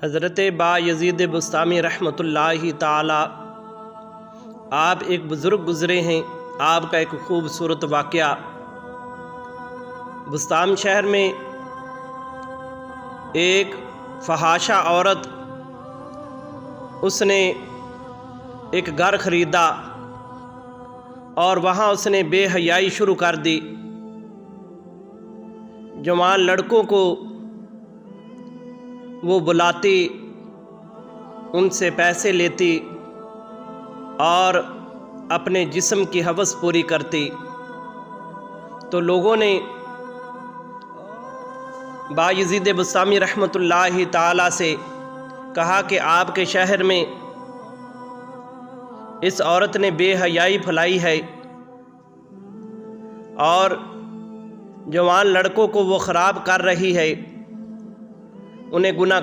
हज़रत बायज़ीद बुस्तामी रहमतुल्लाहि ताला आप एक बुज़ुर्ग गुज़रे हैं। आपका एक ख़ूबसूरत वाक़या। बुस्ताम शहर में एक फ़हाशा औरत, उसने एक घर ख़रीदा और वहाँ उसने बेहयाई शुरू कर दी। जवान लड़कों को वो बुलाती, उनसे पैसे लेती और अपने जिस्म की हवस पूरी करती। तो लोगों ने बायज़ीद बुस्तामी रहमतुल्लाहि ताला से कहा कि आपके शहर में इस औरत ने बेहयाई फैलाई है और जवान लड़कों को वो ख़राब कर रही है, उन्हें गुनाह